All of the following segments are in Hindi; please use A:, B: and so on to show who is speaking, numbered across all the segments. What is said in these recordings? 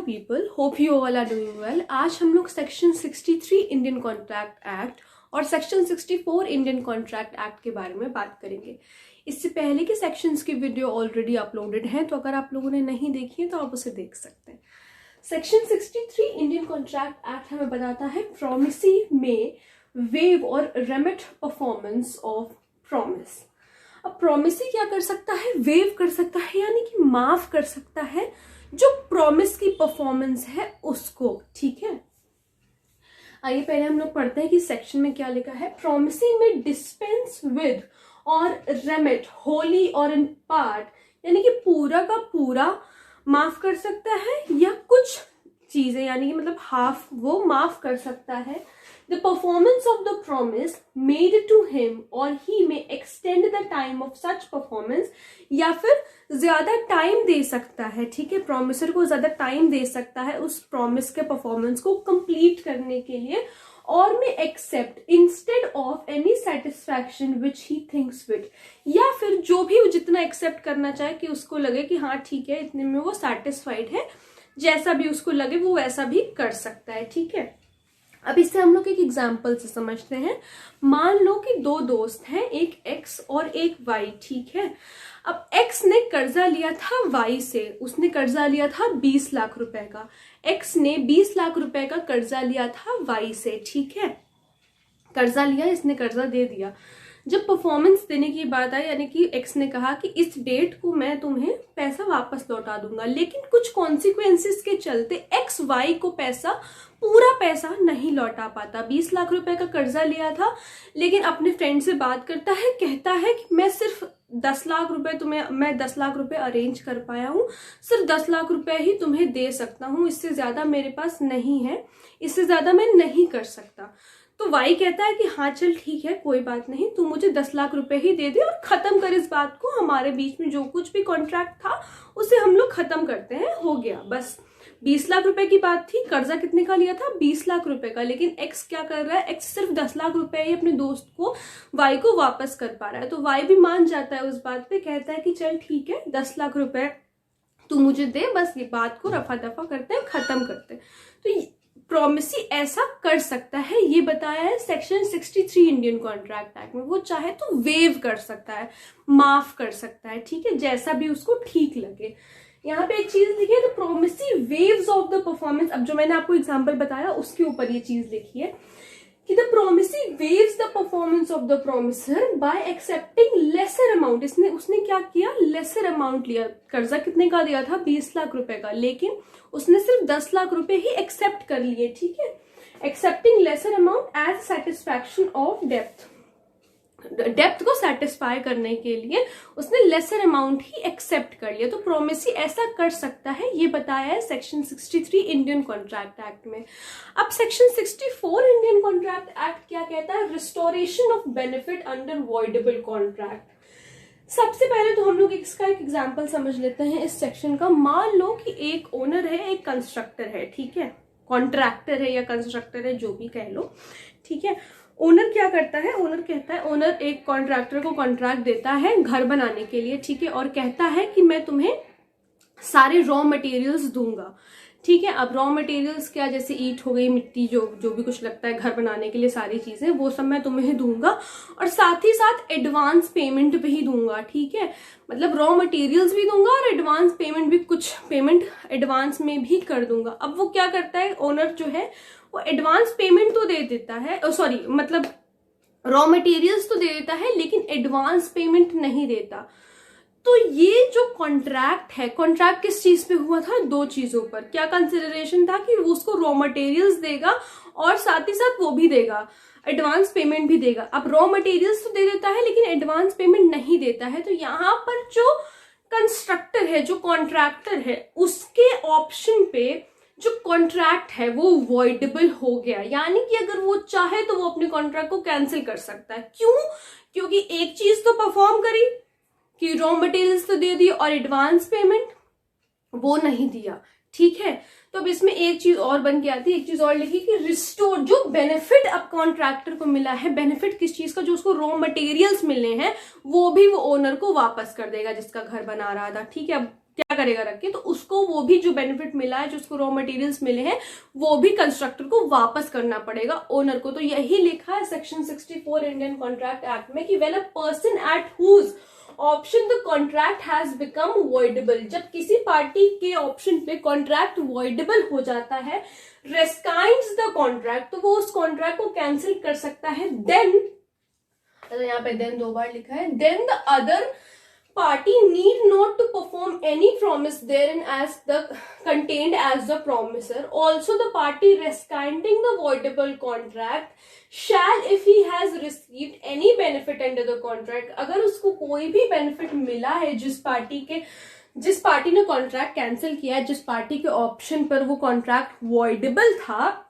A: people, hope you all are doing well. आज हम लोग सेक्शन 63 इंडियन कॉन्ट्रैक्ट एक्ट और सेक्शन 64 इंडियन कॉन्ट्रैक्ट एक्ट के बारे में बात करेंगे। इससे पहले के सेक्शंस की वीडियो ऑलरेडी अपलोडेड है, तो अगर आप लोगों ने नहीं देखी है तो आप उसे देख सकते हैं। सेक्शन 63 इंडियन कॉन्ट्रैक्ट एक्ट हमें बताता है प्रॉमिसी में वेव और रेमिट परफॉर्मेंस ऑफ प्रॉमिस। अब प्रॉमिसी क्या कर सकता है? वेव कर सकता है, यानी कि माफ कर सकता है जो प्रॉमिस की परफॉर्मेंस है उसको। ठीक है, आइए पहले हम लोग पढ़ते हैं कि सेक्शन में क्या लिखा है। प्रॉमिसी में डिस्पेंस विद और रेमिट होली और इन पार्ट, यानी कि पूरा का पूरा माफ कर सकता है या कुछ चीजें, यानी कि मतलब हाफ वो माफ कर सकता है। The performance of the promise made to him or he may extend the time of such performance, या फिर ज्यादा टाइम दे सकता है। ठीक है, प्रॉमिसर को ज्यादा टाइम दे सकता है उस प्रॉमिस के परफॉर्मेंस को कंप्लीट करने के लिए, और may accept instead of any satisfaction which he thinks fit, या फिर जो भी वो जितना एक्सेप्ट करना चाहे कि उसको लगे कि हाँ ठीक है इतने में वो सेटिस्फाइड है, जैसा भी उसको लगे वो वैसा भी कर सकता है। ठीक है, अब इससे हम लोग एक एग्जाम्पल से समझते हैं। मान लो कि दो दोस्त हैं, एक एक्स और एक वाई। ठीक है, अब एक्स ने कर्जा लिया था वाई से, उसने कर्जा लिया था 20 लाख रुपए का। एक्स ने 20 लाख रुपए का कर्जा लिया था वाई से। ठीक है, कर्जा लिया, इसने कर्जा दे दिया। जब परफॉर्मेंस देने की बात आई, यानी कि एक्स ने कहा कि इस डेट को मैं तुम्हें पैसा वापस लौटा दूंगा, लेकिन कुछ कॉन्सिक्वेंसेस के चलते एक्स वाई को पूरा पैसा नहीं लौटा पाता। 20 लाख रुपए का कर्जा लिया था, लेकिन अपने फ्रेंड से बात करता है, कहता है कि मैं सिर्फ 10 लाख रुपए मैं 10 लाख रुपए अरेंज कर पाया हूँ, सिर्फ 10 लाख रुपए ही तुम्हें दे सकता हूँ, इससे ज्यादा मेरे पास नहीं है, इससे ज्यादा मैं नहीं कर सकता। तो वाई कहता है कि हाँ चल ठीक है, कोई बात नहीं, तू मुझे 10 लाख रुपए ही दे दे और खत्म कर इस बात को, हमारे बीच में जो कुछ भी कॉन्ट्रैक्ट था उसे हम लोग खत्म करते हैं, हो गया बस। 20 लाख रुपए की बात थी, कर्जा कितने का लिया था? 20 लाख रुपए का, लेकिन एक्स क्या कर रहा है? एक्स सिर्फ 10 लाख रुपए ही अपने दोस्त को वाई को वापस कर पा रहा है। तो वाई भी मान जाता है उस बात पे, कहता है कि चल ठीक है 10 लाख रुपए तू मुझे दे, बस ये बात को रफा दफा करते हैं, खत्म करते हैं। तो प्रॉमिसी ऐसा कर सकता है, ये बताया है सेक्शन 63 इंडियन कॉन्ट्रैक्ट एक्ट में। वो चाहे तो वेव कर सकता है, माफ कर सकता है, ठीक है, जैसा भी उसको ठीक लगे। यहाँ पे एक चीज लिखी है, तो promisee waves of the performance. अब जो मैंने आपको एग्जांपल बताया उसके ऊपर ये चीज लिखी है कि the promisee waives the performance of the promisor by accepting lesser amount. उसने क्या किया? लेसर अमाउंट लिया। कर्जा कितने का दिया था? 20 लाख रुपए का, लेकिन उसने सिर्फ 10 लाख रुपए ही एक्सेप्ट कर लिए। ठीक है, accepting lesser amount as satisfaction of डेप्थ को सेटिस्फाई करने के लिए उसने लेसर अमाउंट ही एक्सेप्ट कर लिया। तो प्रॉमिसी ऐसा कर सकता है, ये बताया है सेक्शन 63 इंडियन कॉन्ट्रैक्ट एक्ट में। अब सेक्शन 64 इंडियन कॉन्ट्रैक्ट एक्ट क्या कहता है? Restoration of benefit under voidable contract. सबसे पहले तो हम लोग इसका एक एग्जाम्पल समझ लेते हैं इस सेक्शन का। मान लो कि एक ओनर है, एक कंस्ट्रक्टर है, ठीक है, कॉन्ट्रैक्टर है या कंस्ट्रक्टर है, जो भी कह लो, ठीक है। ओनर क्या करता है? ओनर कहता है, ओनर एक कॉन्ट्रैक्टर को कॉन्ट्रैक्ट देता है घर बनाने के लिए, ठीक है, और कहता है कि मैं तुम्हें सारे रॉ मटेरियल्स दूंगा। ठीक है, अब रॉ मटेरियल्स क्या? जैसे ईंट हो गई, मिट्टी, जो भी कुछ लगता है घर बनाने के लिए, सारी चीजें, वो सब मैं तुम्हें दूंगा, और साथ ही साथ एडवांस पेमेंट भी दूंगा। ठीक है, मतलब रॉ मटेरियल्स भी दूंगा और एडवांस पेमेंट भी, कुछ पेमेंट एडवांस में भी कर दूंगा। अब वो क्या करता है? ओनर जो है वो एडवांस पेमेंट तो दे देता है, सॉरी मतलब रॉ मटेरियल्स तो दे देता है, लेकिन एडवांस पेमेंट नहीं देता। तो ये जो कॉन्ट्रैक्ट है, कॉन्ट्रैक्ट किस चीज पे हुआ था? दो चीजों पर। क्या कंसिडरेशन था? कि वो उसको रॉ मटेरियल्स देगा और साथ ही साथ वो भी देगा, एडवांस पेमेंट भी देगा। अब रॉ मटेरियल्स तो दे देता है लेकिन एडवांस पेमेंट नहीं देता है। तो यहाँ पर जो कंस्ट्रक्टर है, जो कॉन्ट्रैक्टर है, उसके ऑप्शन पे जो कॉन्ट्रैक्ट है वो वॉइडेबल हो गया, यानी कि अगर वो चाहे तो वो अपने कॉन्ट्रैक्ट को कैंसिल कर सकता है। क्यों? क्योंकि एक चीज तो परफॉर्म करी कि रॉ मटेरियल्स तो दे दिए और एडवांस पेमेंट वो नहीं दिया। ठीक है, तो अब इसमें एक चीज और बन के आती है, एक चीज और लिखी कि रिस्टोर, जो बेनिफिट अब कॉन्ट्रैक्टर को मिला है, बेनिफिट किस चीज का? जो उसको रॉ मटेरियल्स मिलने हैं वो भी वो ओनर को वापस कर देगा जिसका घर बना रहा था। ठीक है, अब क्या करेगा रख के, तो उसको वो भी जो बेनिफिट मिला है, जो उसको रॉ मटेरियल्स मिले हैं, वो भी कंस्ट्रक्टर को वापस करना पड़ेगा ओनर को। तो यही लिखा है सेक्शन 64 इंडियन कॉन्ट्रैक्ट एक्ट में कि when a person at whose option the contract has become voidable, जब किसी पार्टी के ऑप्शन पे कॉन्ट्रैक्ट वॉइडेबल हो जाता है, रेस्काइंड्स द कॉन्ट्रैक्ट, तो वो उस कॉन्ट्रैक्ट को कैंसिल कर सकता है। देन, तो यहाँ पे देन 2 बार लिखा है, then the other party need not to perform any promise therein as the contained as the promisor. Also the party rescinding the voidable contract shall, if he has received any benefit under the contract, अगर उसको कोई भी बेनिफिट मिला है जिस पार्टी ने कॉन्ट्रैक्ट कैंसिल किया है, जिस पार्टी के ऑप्शन पर वो कॉन्ट्रैक्ट वॉइडेबल था,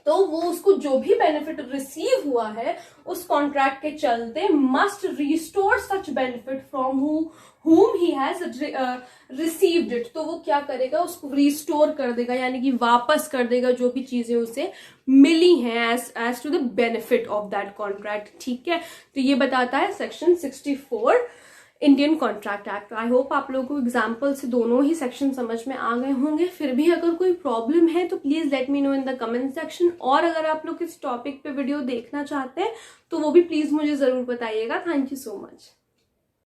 A: तो वो उसको जो भी बेनिफिट रिसीव हुआ है उस कॉन्ट्रैक्ट के चलते must restore such benefit from whom he has received it, तो वो क्या करेगा, उसको रिस्टोर कर देगा, यानी कि वापस कर देगा जो भी चीजें उसे मिली हैं as to the benefit of that contract. ठीक है, तो ये बताता है section 64 Indian contract act. I hope आप लोगों को एग्जाम्पल से दोनों ही सेक्शन समझ में आ गए होंगे। फिर भी अगर कोई प्रॉब्लम है तो please let me know in the comment section, और अगर आप लोग इस टॉपिक पे वीडियो देखना चाहते हैं तो वो भी प्लीज मुझे जरूर बताइएगा। Thank you so much.